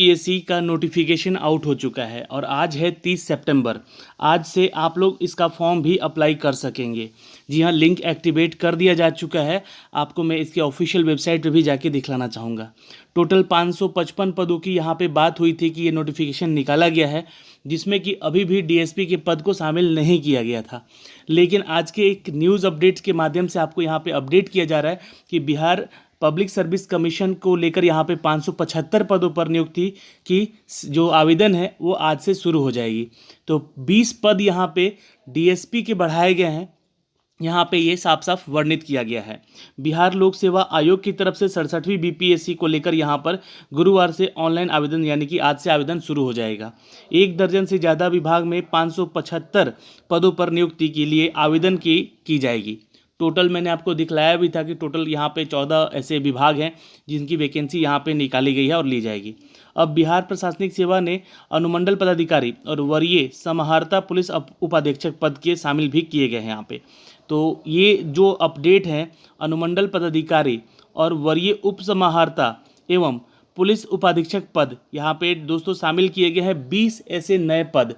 PSC का notification out हो चुका है और आज है 30 सितंबर। आज से आप लोग इसका फॉर्म भी अप्लाई कर सकेंगे। जी हाँ, लिंक एक्टिवेट कर दिया जा चुका है। आपको मैं इसके ऑफिशियल वेबसाइट पे भी जाके दिखलाना चाहूँगा। टोटल 555 पदों की यहाँ पे बात हुई थी कि ये नोटिफिकेशन निकाला गया है, जिसमें कि अभी भी डीएसपी के पद को शामिल नहीं किया गया था। लेकिन आज के एक न्यूज़ अपडेट्स के माध्यम से आपको यहाँ पे अपडेट किया जा रहा है कि बिहार पब्लिक सर्विस कमीशन को लेकर यहाँ पे 575 पदों पर नियुक्ति की जो आवेदन है वो आज से शुरू हो जाएगी। तो 20 पद यहाँ पे डीएसपी के बढ़ाए गए हैं। यहाँ पे ये साफ साफ वर्णित किया गया है। बिहार लोक सेवा आयोग की तरफ से 67वीं बीपीएससी को लेकर यहाँ पर गुरुवार से ऑनलाइन आवेदन यानी कि आज से आवेदन शुरू हो जाएगा। 1 दर्जन से ज़्यादा विभाग में 575 पदों पर नियुक्ति के लिए आवेदन की जाएगी। टोटल मैंने आपको दिखलाया भी था कि टोटल यहाँ पे 14 ऐसे विभाग हैं जिनकी वैकेंसी यहाँ पे निकाली गई है और ली जाएगी। अब बिहार प्रशासनिक सेवा ने अनुमंडल पदाधिकारी और वरीय समाहर्ता पुलिस उपाधीक्षक पद के शामिल भी किए गए हैं यहाँ पे। तो ये जो अपडेट है, अनुमंडल पदाधिकारी और वरीय उप समाहर्ता एवं पुलिस उपाधीक्षक पद यहाँ पे दोस्तों शामिल किए गए हैं। 20 ऐसे नए पद,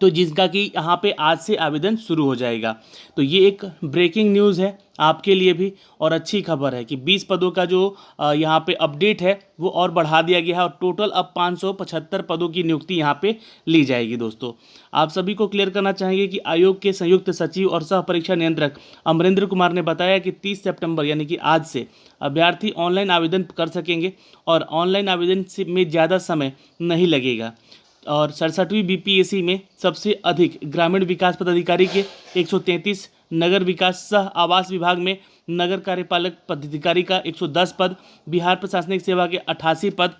तो जिसका कि यहाँ पे आज से आवेदन शुरू हो जाएगा। तो ये एक ब्रेकिंग न्यूज़ है आपके लिए भी और अच्छी खबर है कि 20 पदों का जो यहाँ पे अपडेट है वो और बढ़ा दिया गया है और टोटल अब 575 पदों की नियुक्ति यहाँ पे ली जाएगी। दोस्तों, आप सभी को क्लियर करना चाहेंगे कि आयोग के संयुक्त सचिव और सह परीक्षा नियंत्रक अमरेंद्र कुमार ने बताया कि 30 सितंबर यानी कि आज से अभ्यर्थी ऑनलाइन आवेदन कर सकेंगे और ऑनलाइन आवेदन में ज़्यादा समय नहीं लगेगा। और 67वीं बीपीएससी में सबसे अधिक ग्रामीण विकास पदाधिकारी के 133, नगर विकास सह आवास विभाग में नगर कार्यपालक पदाधिकारी का 110 पद, बिहार प्रशासनिक सेवा के 88 पद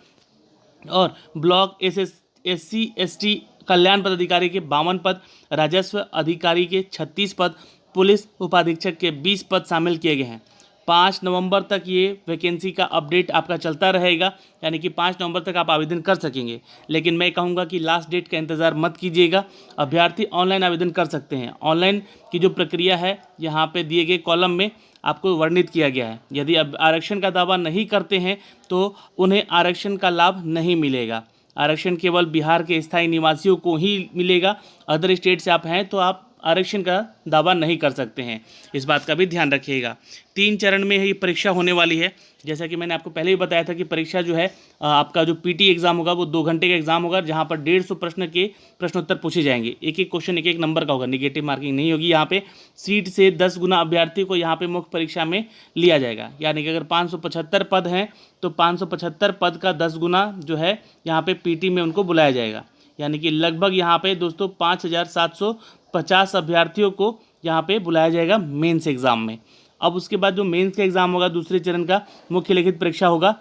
और ब्लॉक एससी एसटी कल्याण पदाधिकारी के 52 पद, राजस्व अधिकारी के 36 पद, पुलिस उपाधीक्षक के 20 पद शामिल किए गए हैं। 5 नवंबर तक ये वैकेंसी का अपडेट आपका चलता रहेगा, यानी कि 5 नवंबर तक आप आवेदन कर सकेंगे। लेकिन मैं कहूँगा कि लास्ट डेट का इंतज़ार मत कीजिएगा। अभ्यर्थी ऑनलाइन आवेदन कर सकते हैं। ऑनलाइन की जो प्रक्रिया है यहाँ पे दिए गए कॉलम में आपको वर्णित किया गया है। यदि अब आरक्षण का दावा नहीं करते हैं तो उन्हें आरक्षण का लाभ नहीं मिलेगा। आरक्षण केवल बिहार के स्थायी निवासियों को ही मिलेगा। अदर स्टेट से आप हैं तो आप आरक्षण का दावा नहीं कर सकते हैं। इस बात का भी ध्यान रखिएगा। 3 चरण में ये परीक्षा होने वाली है। जैसा कि मैंने आपको पहले ही बताया था कि परीक्षा जो है आपका जो पीटी एग्ज़ाम होगा वो 2 घंटे का एग्ज़ाम होगा, जहां पर 150 प्रश्न के प्रश्नोत्तर पूछे जाएंगे। एक एक क्वेश्चन एक नंबर का होगा, निगेटिव मार्किंग नहीं होगी। यहाँ पे सीट से 10 गुना अभ्यर्थी को यहाँ पे मुख्य परीक्षा में लिया जाएगा। यानी कि अगर 575 पद हैं तो 575 पद का 10 गुना जो है यहाँ पे पीटी में उनको बुलाया जाएगा। यानी कि लगभग यहाँ पे दोस्तों 5750 अभ्यर्थियों को यहाँ पे बुलाया जाएगा मेंस एग्ज़ाम में। अब उसके बाद जो मेंस का एग्ज़ाम होगा, दूसरे चरण का मुख्य लिखित परीक्षा होगा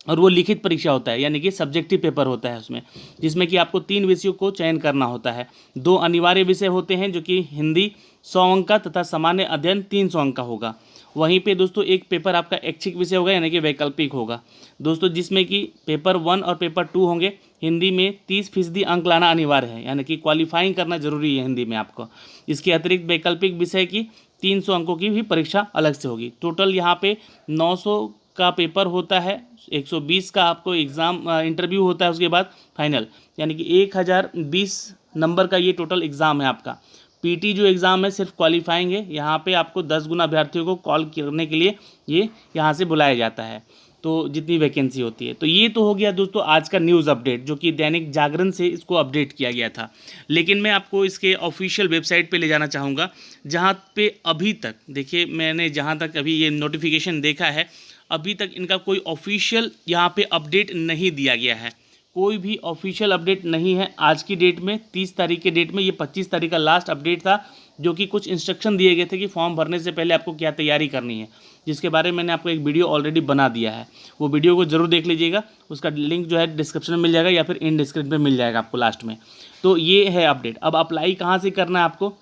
और वो लिखित परीक्षा होता है, यानी कि सब्जेक्टिव पेपर होता है उसमें, जिसमें कि आपको 3 विषयों को चयन करना होता है। 2 अनिवार्य विषय होते हैं जो कि हिंदी 100 अंक का तथा सामान्य अध्ययन 300 अंक का होगा। वहीं पे दोस्तों एक पेपर आपका ऐच्छिक विषय होगा, यानी कि वैकल्पिक होगा दोस्तों, जिसमें कि पेपर 1 और पेपर 2 होंगे। हिंदी में 30% अंक लाना अनिवार्य है, यानी कि क्वालिफाइंग करना जरूरी है हिंदी में आपको। इसके अतिरिक्त वैकल्पिक विषय की 300 अंकों की भी परीक्षा अलग से होगी। टोटल यहाँ पे 900 का पेपर होता है, 120 का आपको एग्ज़ाम इंटरव्यू होता है, उसके बाद फाइनल, यानी कि 1020 नंबर का ये टोटल एग्ज़ाम है आपका। पीटी जो एग्ज़ाम है सिर्फ क्वालिफाइंग है। यहाँ पे आपको 10 गुना अभ्यर्थियों को कॉल करने के लिए ये यहाँ से बुलाया जाता है, तो जितनी वैकेंसी होती है। तो ये तो हो गया दोस्तों आज का न्यूज़ अपडेट, जो कि दैनिक जागरण से इसको अपडेट किया गया था। लेकिन मैं आपको इसके ऑफिशियल वेबसाइट पे ले जाना चाहूँगा, जहाँ पे अभी तक देखिए, मैंने जहाँ तक अभी ये नोटिफिकेशन देखा है, अभी तक इनका कोई ऑफिशियल यहाँ पे अपडेट नहीं दिया गया है। कोई भी ऑफिशियल अपडेट नहीं है आज की डेट में, 30 तारीख के डेट में। ये 25 तारीख का लास्ट अपडेट था, जो कि कुछ इंस्ट्रक्शन दिए गए थे कि फॉर्म भरने से पहले आपको क्या तैयारी करनी है, जिसके बारे में मैंने आपको एक वीडियो ऑलरेडी बना दिया है। वो वीडियो को जरूर देख लीजिएगा। उसका लिंक जो है डिस्क्रिप्शन में मिल जाएगा या फिर इन डिस्क्रिप्शन में मिल जाएगा आपको लास्ट में। तो ये है अपडेट। अब अप्लाई कहाँ से करना है आपको,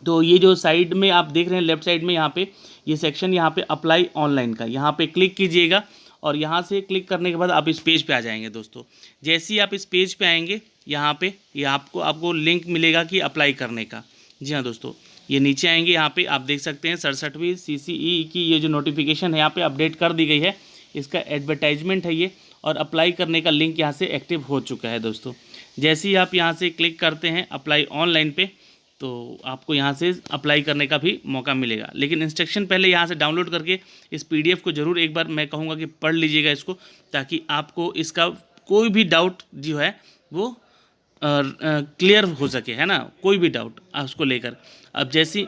तो ये जो साइड में आप देख रहे हैं लेफ्ट साइड में, यहाँ पे ये सेक्शन, यहाँ पे अप्लाई ऑनलाइन का, यहाँ पे क्लिक कीजिएगा और यहाँ से क्लिक करने के बाद आप इस पेज पे आ जाएंगे दोस्तों। जैसे ही आप इस पेज पे आएंगे, यहाँ पे ये आपको लिंक मिलेगा कि अप्लाई करने का। जी हाँ दोस्तों, ये नीचे आएंगे, यहाँ पे आप देख सकते हैं 67वीं CCE की ये जो नोटिफिकेशन है यहाँ पे अपडेट कर दी गई है। इसका एडवर्टाइजमेंट है ये, और अप्लाई करने का लिंक यहाँ से एक्टिव हो चुका है दोस्तों। जैसे ही आप यहाँ से क्लिक करते हैं अप्लाई ऑनलाइन पे, तो आपको यहाँ से अप्लाई करने का भी मौका मिलेगा। लेकिन इंस्ट्रक्शन पहले यहाँ से डाउनलोड करके इस PDF को ज़रूर एक बार मैं कहूँगा कि पढ़ लीजिएगा इसको, ताकि आपको इसका कोई भी डाउट जो है वो क्लियर हो सके, है ना, कोई भी डाउट उसको लेकर। अब जैसे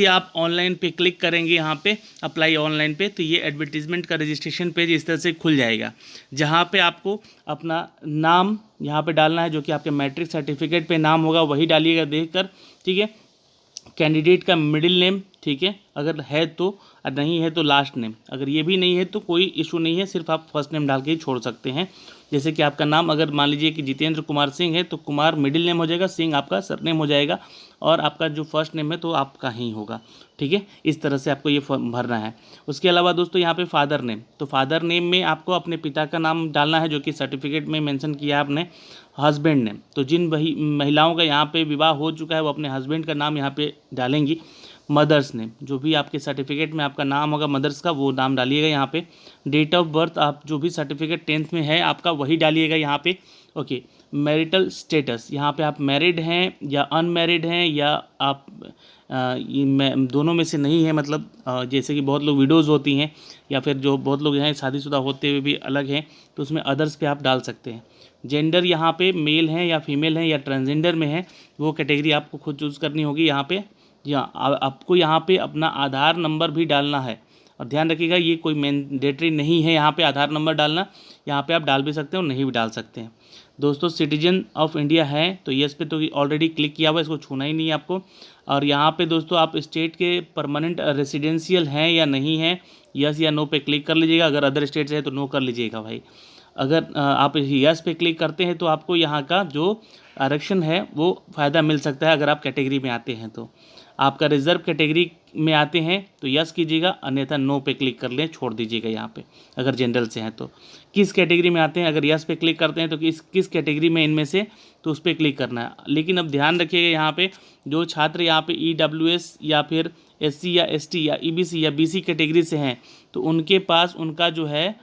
आप ऑनलाइन पे क्लिक करेंगे यहाँ पे अप्लाई ऑनलाइन पे, तो ये एडवर्टीजमेंट का रजिस्ट्रेशन पेज इस तरह से खुल जाएगा, जहाँ पे आपको अपना नाम यहाँ पे डालना है, जो कि आपके मैट्रिक सर्टिफिकेट पे नाम होगा वही डालिएगा देखकर, ठीक है। कैंडिडेट का मिडिल नेम, ठीक है, अगर है तो, और नहीं है तो लास्ट नेम। अगर ये भी नहीं है तो कोई इशू नहीं है, सिर्फ आप फर्स्ट नेम डाल के ही छोड़ सकते हैं। जैसे कि आपका नाम अगर मान लीजिए कि जितेंद्र कुमार सिंह है तो कुमार मिडिल नेम हो जाएगा, सिंह आपका सरनेम हो जाएगा, और आपका जो फर्स्ट नेम है तो आपका ही होगा, ठीक है। इस तरह से आपको ये फॉर्म भरना है। उसके अलावा दोस्तों यहाँ पे फादर नेम, तो फादर नेम में आपको अपने पिता का नाम डालना है, जो कि सर्टिफिकेट में मेंशन किया है आपने। हस्बैंड नेम, तो जिन महिलाओं का यहाँ पे विवाह हो चुका है वो अपने हस्बैंड का नाम यहाँ पे डालेंगी। मदर्स नेम, जो भी आपके सर्टिफिकेट में आपका नाम होगा मदर्स का, वो नाम डालिएगा यहाँ पे। डेट ऑफ बर्थ, आप जो भी सर्टिफिकेट 10th में है आपका वही डालिएगा यहाँ पे, ओके। मैरिटल स्टेटस, यहाँ पे आप मैरिड हैं या अनमैरिड हैं, या आप दोनों में से नहीं है, मतलब जैसे कि बहुत लोग विडोज़ होती हैं, या फिर जो बहुत लोग हैं शादीशुदा होते हुए भी अलग हैं, तो उसमें अदर्स पे आप डाल सकते हैं। जेंडर यहाँ पे मेल हैं या फीमेल हैं या ट्रांसजेंडर में है, वो कैटेगरी आपको खुद चूज़ करनी होगी यहाँ पे। आपको यहाँ पे अपना आधार नंबर भी डालना है, और ध्यान रखिएगा ये कोई मैंडेटरी नहीं है यहाँ पे आधार नंबर डालना, यहाँ पे आप डाल भी सकते हो नहीं भी डाल सकते हैं। दोस्तों सिटीजन ऑफ इंडिया है तो यस पे तो ऑलरेडी क्लिक किया हुआ है, इसको छूना ही नहीं है आपको। और यहाँ पे दोस्तों आप स्टेट के परमानेंट रेसिडेंशियल हैं या नहीं हैं, यस या नो पे क्लिक कर लीजिएगा। अगर अदर स्टेट से है तो नो कर लीजिएगा भाई। अगर आप यस पे क्लिक करते हैं तो आपको यहाँ का जो आरक्षण है वो फ़ायदा मिल सकता है, अगर आप कैटेगरी में आते हैं तो। आपका रिजर्व कैटेगरी में आते हैं तो यस कीजिएगा, अन्यथा नो पे क्लिक कर लें, छोड़ दीजिएगा यहाँ पे। अगर जनरल से हैं तो किस कैटेगरी में आते हैं, अगर यस पे क्लिक करते हैं तो किस कैटेगरी में इनमें से, तो उस पर क्लिक करना है। लेकिन अब ध्यान रखिएगा यहाँ पे जो छात्र यहाँ पे EWS या फिर SC या ST या EBC या BC कैटेगरी से हैं, तो उनके पास उनका जो है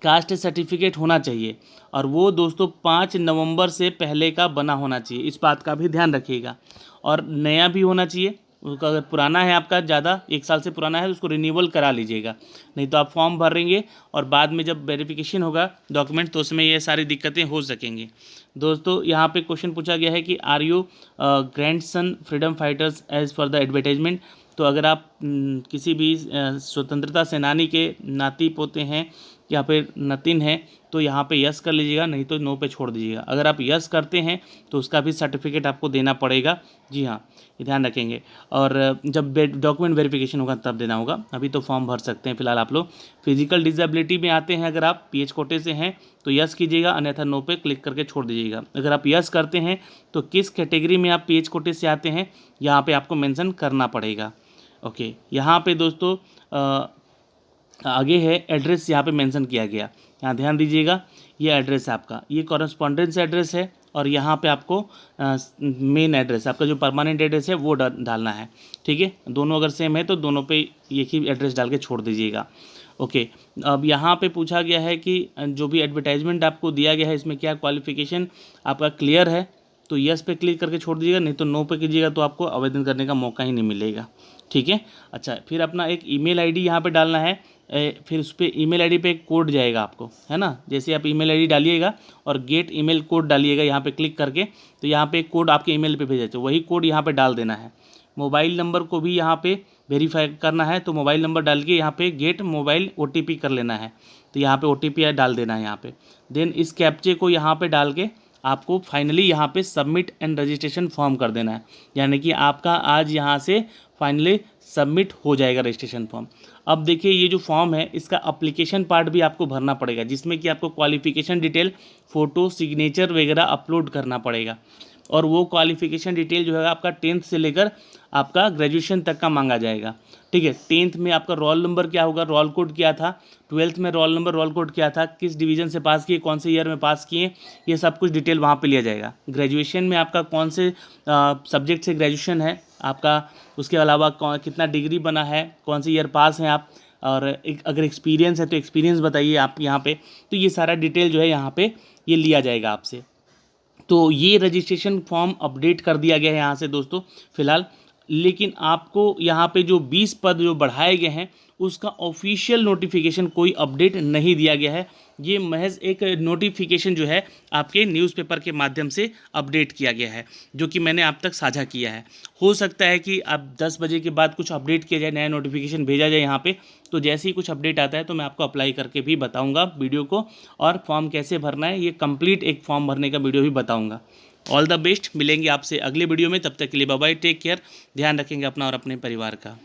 कास्ट सर्टिफिकेट होना चाहिए, और वो दोस्तों 5 नवंबर से पहले का बना होना चाहिए, इस बात का भी ध्यान रखिएगा। और नया भी होना चाहिए, उसका अगर पुराना है आपका ज़्यादा 1 साल से पुराना है तो उसको रिन्यूअल करा लीजिएगा, नहीं तो आप फॉर्म भरेंगे और बाद में जब वेरिफिकेशन होगा डॉक्यूमेंट तो उसमें ये सारी दिक्कतें हो सकेंगी। दोस्तों यहाँ पे क्वेश्चन पूछा गया है कि are you grandson freedom fighters as per the advertisement, तो अगर आप किसी भी स्वतंत्रता सेनानी के नाती पोते हैं या फिर नतिन है तो यहाँ पे यस कर लीजिएगा, नहीं तो नो पे छोड़ दीजिएगा। अगर आप यस करते हैं तो उसका भी सर्टिफिकेट आपको देना पड़ेगा, जी हाँ, ये ध्यान रखेंगे। और जब डॉक्यूमेंट वेरिफिकेशन होगा तब देना होगा, अभी तो फॉर्म भर सकते हैं फिलहाल आप लोग। फिजिकल डिसेबिलिटी में आते हैं अगर आप PH कोटे से हैं तो यस कीजिएगा, अन्यथा नो पे क्लिक करके छोड़ दीजिएगा। अगर आप यस करते हैं तो किस कैटेगरी में आप PH कोटे से आते हैं यहाँ पर आपको मैंसन करना पड़ेगा, ओके। यहाँ पर दोस्तों आगे है एड्रेस, यहाँ पे मेंशन किया गया, यहाँ ध्यान दीजिएगा। ये एड्रेस है आपका, ये कॉरेस्पॉन्डेंस एड्रेस है, और यहाँ पे आपको मेन एड्रेस, आपका जो परमानेंट एड्रेस है वो डालना है, ठीक है। दोनों अगर सेम है तो दोनों पे एक ही एड्रेस डाल के छोड़ दीजिएगा, ओके। अब यहाँ पे पूछा गया है कि जो भी एडवर्टाइजमेंट आपको दिया गया है इसमें क्या क्वालिफिकेशन आपका क्लियर है, तो यस पे क्लिक करके छोड़ दीजिएगा, नहीं तो नो पे कीजिएगा तो आपको आवेदन करने का मौका ही नहीं मिलेगा, ठीक है। अच्छा, फिर अपना एक ईमेल आईडी यहाँ पे डालना है, फिर उस पर ईमेल आईडी पे एक कोड जाएगा आपको, है ना। जैसे आप ईमेल आईडी डालिएगा और गेट ईमेल कोड डालिएगा यहाँ पे क्लिक करके, तो यहाँ पे एक कोड आपके ईमेल पे भेजा, तो वही कोड यहाँ पे डाल देना है। मोबाइल नंबर को भी यहाँ पे वेरीफाई करना है, तो मोबाइल नंबर डाल के यहाँ पे गेट मोबाइल OTP कर लेना है, तो यहाँ पे OTP डाल देना है यहाँ पे। देन इस कैप्चे को यहाँ पे डाल के आपको फाइनली यहाँ पे सबमिट एंड रजिस्ट्रेशन फॉर्म कर देना है, यानी कि आपका आज यहाँ से फाइनली सबमिट हो जाएगा रजिस्ट्रेशन फॉर्म। अब देखिए ये जो फॉर्म है इसका अप्लीकेशन पार्ट भी आपको भरना पड़ेगा, जिसमें कि आपको क्वालिफिकेशन डिटेल, फ़ोटो, सिग्नेचर वगैरह अपलोड करना पड़ेगा। और वो क्वालिफिकेशन डिटेल जो है आपका 10th से लेकर आपका ग्रेजुएशन तक का मांगा जाएगा, ठीक है। 10th में आपका रोल नंबर क्या होगा, रोल कोड क्या था, 12th में रोल नंबर रोल कोड क्या था, किस डिवीज़न से पास किए, कौन से ईयर में पास किए, ये सब कुछ डिटेल वहाँ पे लिया जाएगा। ग्रेजुएशन में आपका कौन से सब्जेक्ट से ग्रेजुएशन है आपका, उसके अलावा कितना डिग्री बना है, कौन से ईयर पास हैं आप, और अगर एक्सपीरियंस है तो एक्सपीरियंस बताइए आप यहाँ पे। तो ये सारा डिटेल जो है यहाँ पे ये लिया जाएगा आपसे। तो ये रजिस्ट्रेशन फॉर्म अपडेट कर दिया गया है यहाँ से दोस्तों फ़िलहाल। लेकिन आपको यहाँ पे जो 20 पद जो बढ़ाए गए हैं उसका ऑफिशियल नोटिफिकेशन कोई अपडेट नहीं दिया गया है। ये महज एक नोटिफिकेशन जो है आपके न्यूज़पेपर के माध्यम से अपडेट किया गया है, जो कि मैंने आप तक साझा किया है। हो सकता है कि अब 10 बजे के बाद कुछ अपडेट किया जाए, नया नोटिफिकेशन भेजा जाए यहाँ पे, तो जैसे ही कुछ अपडेट आता है तो मैं आपको अप्लाई करके भी बताऊँगा वीडियो को, और फॉर्म कैसे भरना है ये कंप्लीट एक फॉर्म भरने का वीडियो भी बताऊँगा। ऑल द बेस्ट, मिलेंगे आपसे अगले वीडियो में, तब तक के लिए बाय बाय, टेक केयर, ध्यान रखेंगे अपना और अपने परिवार का।